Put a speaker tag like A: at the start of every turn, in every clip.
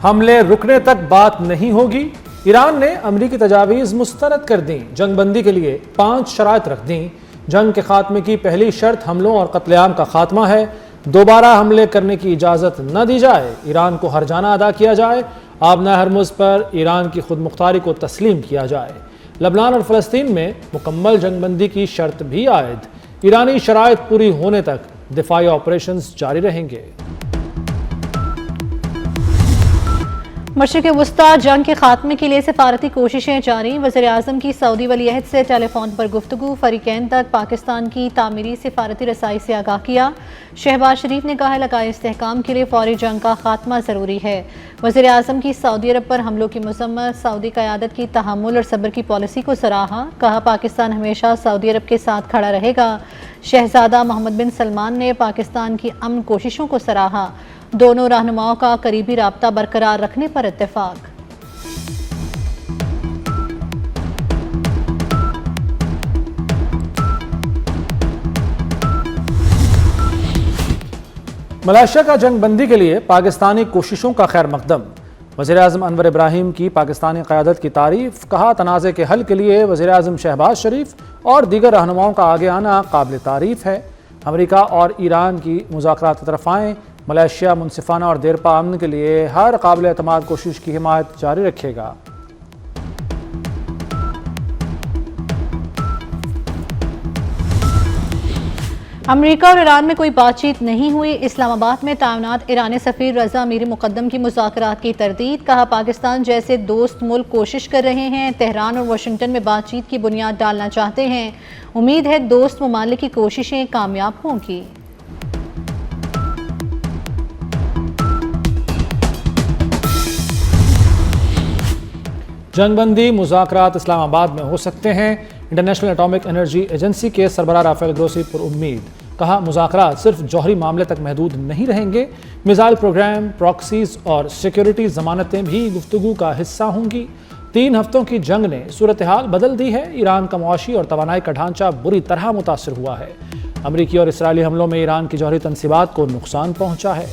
A: حملے رکنے تک بات نہیں ہوگی۔ ایران نے امریکی تجاویز مسترد کر دیں۔ جنگ بندی کے لیے 5 شرائط رکھ دیں۔ جنگ کے خاتمے کی پہلی شرط حملوں اور قتل عام کا خاتمہ ہے۔ دوبارہ حملے کرنے کی اجازت نہ دی جائے۔ ایران کو ہرجانہ ادا کیا جائے۔ آبنائے ہرمز پر ایران کی خود مختاری کو تسلیم کیا جائے۔ لبنان اور فلسطین میں مکمل جنگ بندی کی شرط بھی عائد۔ ایرانی شرائط پوری ہونے تک دفاعی آپریشنز جاری رہیں گے۔
B: مشرق وسطی جنگ کے خاتمے کے لیے سفارتی کوششیں جاری۔ وزیر اعظم کی سعودی ولی عہد سے ٹیلی فون پر گفتگو۔ فریقین تک پاکستان کی تعمیری سفارتی رسائی سے آگاہ کیا۔ شہباز شریف نے کہا علاقائی استحکام کے لیے فوری جنگ کا خاتمہ ضروری ہے۔ وزیر اعظم کی سعودی عرب پر حملوں کی مذمت۔ سعودی قیادت کی تحمل اور صبر کی پالیسی کو سراہا۔ کہا پاکستان ہمیشہ سعودی عرب کے ساتھ کھڑا رہے گا۔ شہزادہ محمد بن سلمان نے پاکستان کی امن کوششوں کو سراہا۔ دونوں رہنماؤں کا قریبی رابطہ برقرار رکھنے پر اتفاق۔
A: ملائیشیا کا جنگ بندی کے لیے پاکستانی کوششوں کا خیر مقدم۔ وزیر اعظم انور ابراہیم کی پاکستانی قیادت کی تعریف۔ کہا تنازع کے حل کے لیے وزیر اعظم شہباز شریف اور دیگر رہنماؤں کا آگے آنا قابل تعریف ہے۔ امریکہ اور ایران کی مذاکرات طرفائیں ملائیشیا منصفانہ اور دیرپا امن کے لیے ہر قابل اعتماد کوشش کی حمایت جاری رکھے گا۔
B: امریکہ اور ایران میں کوئی بات چیت نہیں ہوئی۔ اسلام آباد میں تعینات ایرانی سفیر رضا امیر مقدم کی مذاکرات کی تردید۔ کہا پاکستان جیسے دوست ملک کوشش کر رہے ہیں، تہران اور واشنگٹن میں بات چیت کی بنیاد ڈالنا چاہتے ہیں۔ امید ہے دوست ممالک کی کوششیں کامیاب ہوں گی۔
A: جنگ بندی مذاکرات اسلام آباد میں ہو سکتے ہیں۔ انٹرنیشنل اٹامک انرجی ایجنسی کے سربراہ رافیل گروسی پر امید۔ کہا مذاکرات صرف جوہری معاملے تک محدود نہیں رہیں گے، میزائل پروگرام، پراکسیز اور سیکیورٹی ضمانتیں بھی گفتگو کا حصہ ہوں گی۔ 3 ہفتوں کی جنگ نے صورتحال بدل دی ہے۔ ایران کا معاشی اور توانائی کا ڈھانچہ بری طرح متاثر ہوا ہے۔ امریکی اور اسرائیلی حملوں میں ایران کی جوہری تنصیبات کو نقصان پہنچا ہے۔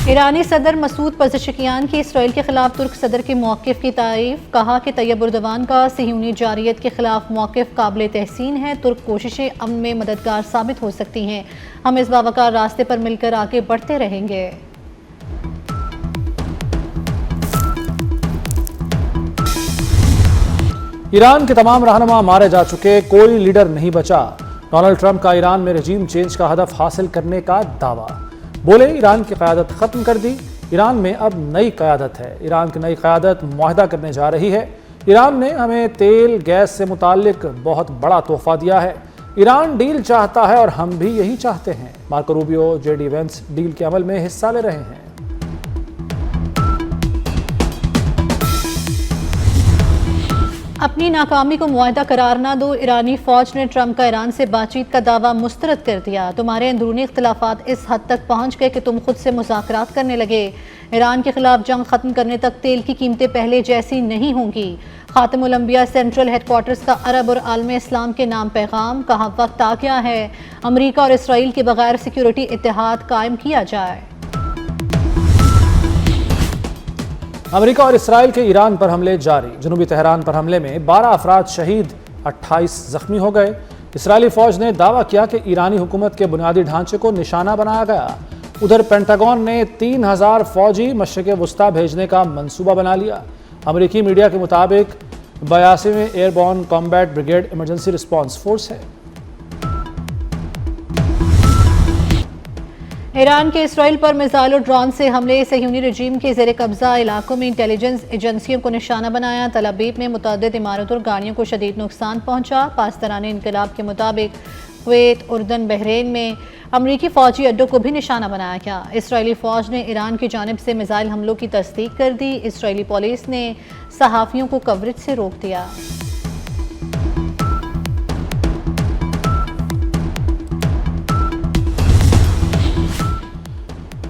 B: ایرانی صدر مسعود پزشکیان کی اسرائیل کے خلاف ترک صدر کے موقف کی تعریف۔ کہا کہ طیب اردوان کا صہیونی جارحیت کے خلاف موقف قابل تحسین ہے۔ ترک کوششیں امن میں مددگار ثابت ہو سکتی ہیں۔ ہم اس باوقار راستے پر مل کر آگے بڑھتے رہیں گے۔
A: ایران کے تمام رہنما مارے جا چکے، کوئی لیڈر نہیں بچا۔ ڈونلڈ ٹرمپ کا ایران میں رجیم چینج کا ہدف حاصل کرنے کا دعویٰ۔ بولے ایران کی قیادت ختم کر دی، ایران میں اب نئی قیادت ہے۔ ایران کی نئی قیادت معاہدہ کرنے جا رہی ہے۔ ایران نے ہمیں تیل گیس سے متعلق بہت بڑا تحفہ دیا ہے۔ ایران ڈیل چاہتا ہے اور ہم بھی یہی چاہتے ہیں۔ Marco Rubio J D Vance deal کے عمل میں حصہ لے رہے ہیں۔
B: اپنی ناکامی کو معاہدہ قرار نہ دو۔ ایرانی فوج نے ٹرمپ کا ایران سے بات چیت کا دعویٰ مسترد کر دیا۔ تمہارے اندرونی اختلافات اس حد تک پہنچ گئے کہ تم خود سے مذاکرات کرنے لگے۔ ایران کے خلاف جنگ ختم کرنے تک تیل کی قیمتیں پہلے جیسی نہیں ہوں گی۔ خاتم الانبیاء سینٹرل ہیڈ کوارٹرز کا عرب اور عالم اسلام کے نام پیغام۔ کہا وقت آ گیا ہے امریکہ اور اسرائیل کے بغیر سیکیورٹی اتحاد قائم کیا جائے۔
A: امریکہ اور اسرائیل کے ایران پر حملے جاری۔ جنوبی تہران پر حملے میں 12 افراد شہید، 28 زخمی ہو گئے۔ اسرائیلی فوج نے دعویٰ کیا کہ ایرانی حکومت کے بنیادی ڈھانچے کو نشانہ بنایا گیا۔ ادھر پینٹاگون نے 3000 فوجی مشرق وسطی بھیجنے کا منصوبہ بنا لیا۔ امریکی میڈیا کے مطابق 82ویں airborne combat brigade emergency response force ہے۔
B: ایران کے اسرائیل پر میزائل اور ڈرون سے حملے۔ صہیونی رجیم کے زیر قبضہ علاقوں میں انٹیلیجنس ایجنسیوں کو نشانہ بنایا۔ تل ابیب میں متعدد عمارتوں اور گاڑیوں کو شدید نقصان پہنچا۔ پاسداران انقلاب کے مطابق کویت، اردن، بحرین میں امریکی فوجی اڈوں کو بھی نشانہ بنایا گیا۔ اسرائیلی فوج نے ایران کی جانب سے میزائل حملوں کی تصدیق کر دی۔ اسرائیلی پولیس نے صحافیوں کو کوریج سے روک دیا۔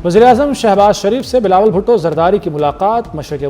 A: وزیراعظم شہباز شریف سے بلاول بھٹو زرداری کی ملاقات۔ مشرق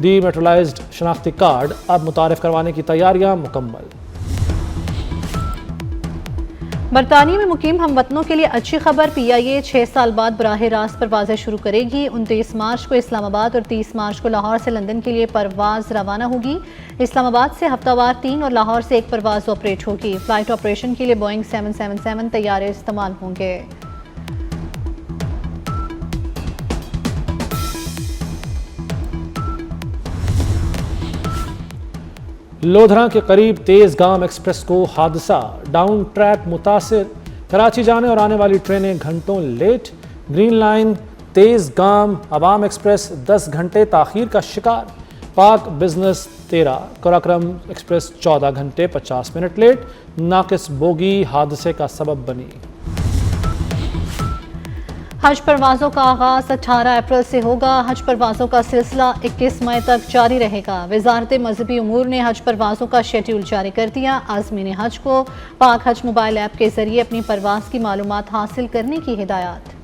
A: ڈی میٹرلائزڈ شناختی کارڈ اب متعارف کروانے کی تیاریاں مکمل۔
B: برطانیہ میں مقیم ہم وطنوں کے لیے اچھی خبر، پی آئی اے 6 سال بعد براہ راست پروازیں شروع کرے گی۔ 29 مارچ کو اسلام آباد اور 30 مارچ کو لاہور سے لندن کے لیے پرواز روانہ ہوگی۔ اسلام آباد سے ہفتہ وار 3 اور لاہور سے 1 پرواز آپریٹ ہوگی۔ فلائٹ آپریشن کے لیے بوئنگ 777 طیارے استعمال ہوں گے۔
A: لودھراں کے قریب تیز گام ایکسپریس کو حادثہ، ڈاؤن ٹریک متاثر، کراچی جانے اور آنے والی ٹرینیں گھنٹوں لیٹ۔ گرین لائن تیز گام عوام ایکسپریس 10 گھنٹے تاخیر کا شکار۔ پاک بزنس 13، قراقرم ایکسپریس 14 گھنٹے 50 منٹ لیٹ، ناقص بوگی حادثے کا سبب بنی۔
B: حج پروازوں کا آغاز 18 اپریل سے ہوگا۔ حج پروازوں کا سلسلہ 21 مئی تک جاری رہے گا۔ وزارت مذہبی امور نے حج پروازوں کا شیڈول جاری کر دیا۔ عازمین حج کو پاک حج موبائل ایپ کے ذریعے اپنی پرواز کی معلومات حاصل کرنے کی ہدایات۔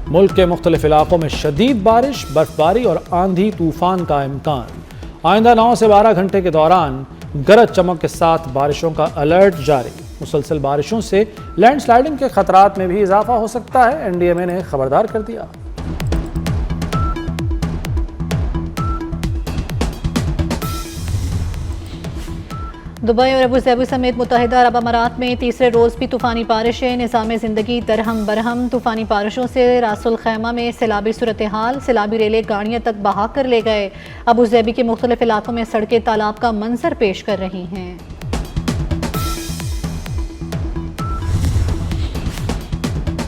A: ملک کے مختلف علاقوں میں شدید بارش، برفباری اور آندھی طوفان کا امکان۔ آئندہ 9 سے 12 گھنٹے کے دوران گرج چمک کے ساتھ بارشوں کا الرٹ جاری۔ مسلسل بارشوں سے لینڈ سلائیڈنگ کے خطرات میں بھی اضافہ ہو سکتا ہے، این ڈی ایم اے نے خبردار کر دیا۔
B: دبئی اور ابوظہبی سمیت متحدہ عرب امارات میں تیسرے روز بھی طوفانی بارشیں، نظام زندگی درہم برہم۔ طوفانی بارشوں سے راس الخیمہ میں سیلابی صورتحال، سیلابی ریلیں گاڑیاں تک بہا کر لے گئے۔ ابوظہبی کے مختلف علاقوں میں سڑکیں تالاب کا منظر پیش کر رہی ہیں۔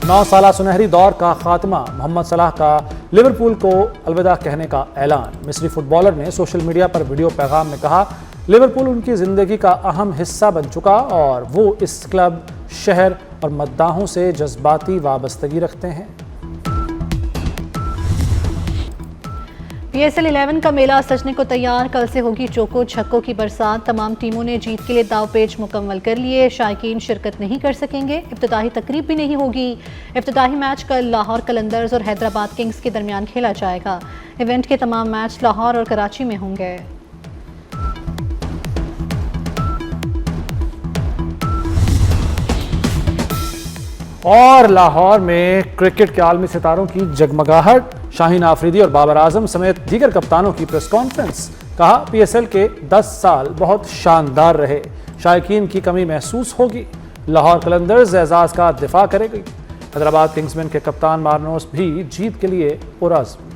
A: 9 سالہ سنہری دور کا خاتمہ، محمد صلاح کا لیورپول کو الوداع کہنے کا اعلان۔ مصری فٹ بالر نے سوشل میڈیا پر ویڈیو پیغام میں کہا، لیورپول ان کی زندگی کا اہم حصہ بن چکا اور وہ اس کلب، شہر اور مداحوں سے جذباتی وابستگی رکھتے ہیں۔
B: پی ایس ایل 11 کا میلہ سجنے کو تیار، کل سے ہوگی چوکو چھکوں کی برسات۔ تمام ٹیموں نے جیت کے لیے داؤ پیچ مکمل کر لیے، شائقین شرکت نہیں کر سکیں گے، افتتاحی تقریب بھی نہیں ہوگی۔ افتتاحی میچ کل لاہور قلندرز اور حیدرآباد کنگز کے درمیان کھیلا جائے گا۔ ایونٹ کے تمام میچ لاہور اور کراچی میں ہوں گے۔
A: اور لاہور میں کرکٹ کے عالمی ستاروں کی جگمگاہٹ، شاہین آفریدی اور بابر اعظم سمیت دیگر کپتانوں کی پریس کانفرنس۔ کہا، پی ایس ایل کے 10 سال بہت شاندار رہے، شائقین کی کمی محسوس ہوگی۔ لاہور قلندرز اعزاز کا دفاع کرے گی۔ حیدرآباد کنگزمین کے کپتان مارنوس بھی جیت کے لیے پرعزم۔